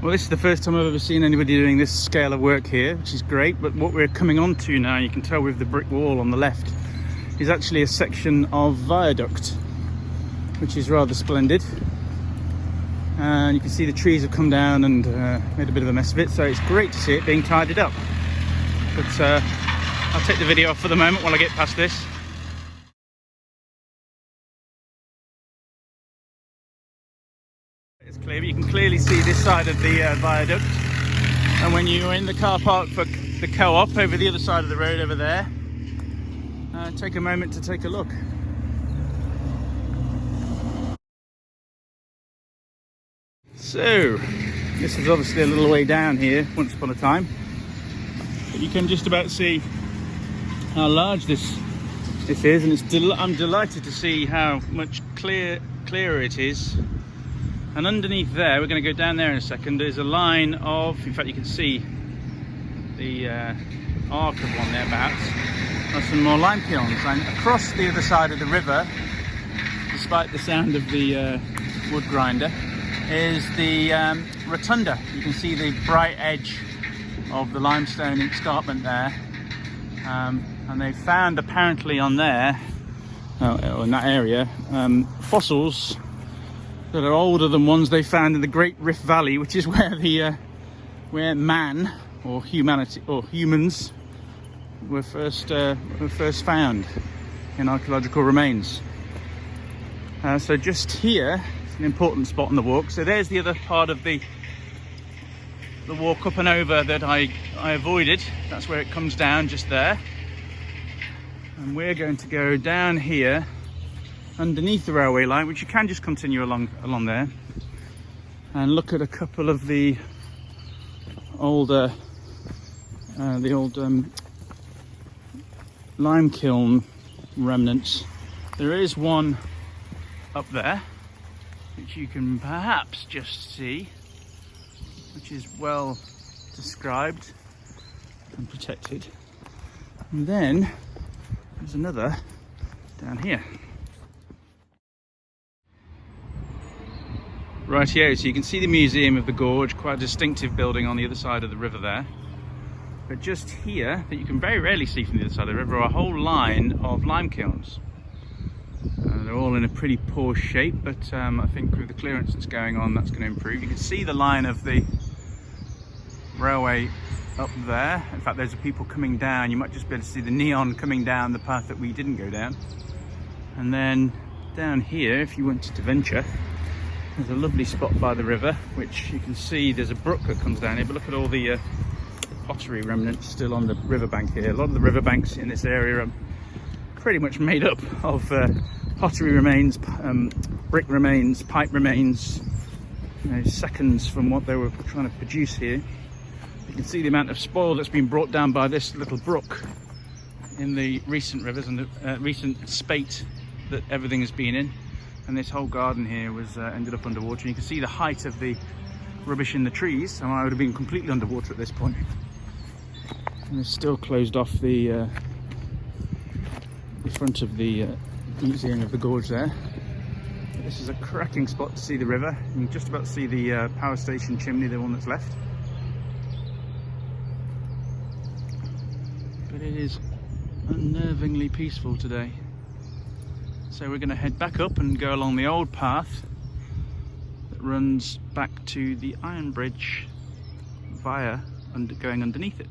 Well, this is the first time I've ever seen anybody doing this scale of work here, which is great. But what we're coming on to now, you can tell with the brick wall on the left, is actually a section of viaduct, which is rather splendid. And you can see the trees have come down and made a bit of a mess of it, so it's great to see it being tidied up. But I'll take the video off for the moment while I get past this. It's clear, but you can clearly see this side of the viaduct. And when you're in the car park for the co-op over the other side of the road over there, take a moment to take a look. So, this is obviously a little way down here, once upon a time. But you can just about see how large this is, and I'm delighted to see how much clearer it is. And underneath there, we're going to go down there in a second, there's a line of, in fact you can see the arc of one there perhaps, of some more lime kilns. And across the other side of the river, despite the sound of the wood grinder, is the rotunda. You can see the bright edge of the limestone escarpment there. And they found apparently on there, or in that area, fossils that are older than ones they found in the Great Rift Valley, which is where where man or humanity or humans were first found in archaeological remains. So just here, it's an important spot on the walk. So there's the other part of the walk up and over that I avoided. That's where it comes down, just there. And we're going to go down here underneath the railway line, which you can just continue along there, and look at a couple of the old lime kiln remnants. There is one up there, which you can perhaps just see, which is well described and protected. And then there's another down here. Right here, so you can see the Museum of the Gorge, quite a distinctive building on the other side of the river there. But just here, that you can very rarely see from the other side of the river, are a whole line of lime kilns. They're all in a pretty poor shape, but I think with the clearance that's going on, that's going to improve. You can see the line of the railway up there. In fact, those are people coming down. You might just be able to see the neon coming down the path that we didn't go down. And then down here, if you wanted to venture, there's a lovely spot by the river, which you can see there's a brook that comes down here, but look at all the pottery remnants still on the riverbank here. A lot of the riverbanks in this area are pretty much made up of pottery remains, brick remains, pipe remains, seconds from what they were trying to produce here. You can see the amount of spoil that's been brought down by this little brook in the recent rivers and the recent spate that everything has been in. And this whole garden here was ended up underwater. And you can see the height of the rubbish in the trees. So I would have been completely underwater at this point. And they've still closed off the front of the Museum of the Gorge there. But this is a cracking spot to see the river. You can just about see the power station chimney, the one that's left. But it is unnervingly peaceful today. So we're going to head back up and go along the old path that runs back to the Iron Bridge via going underneath it.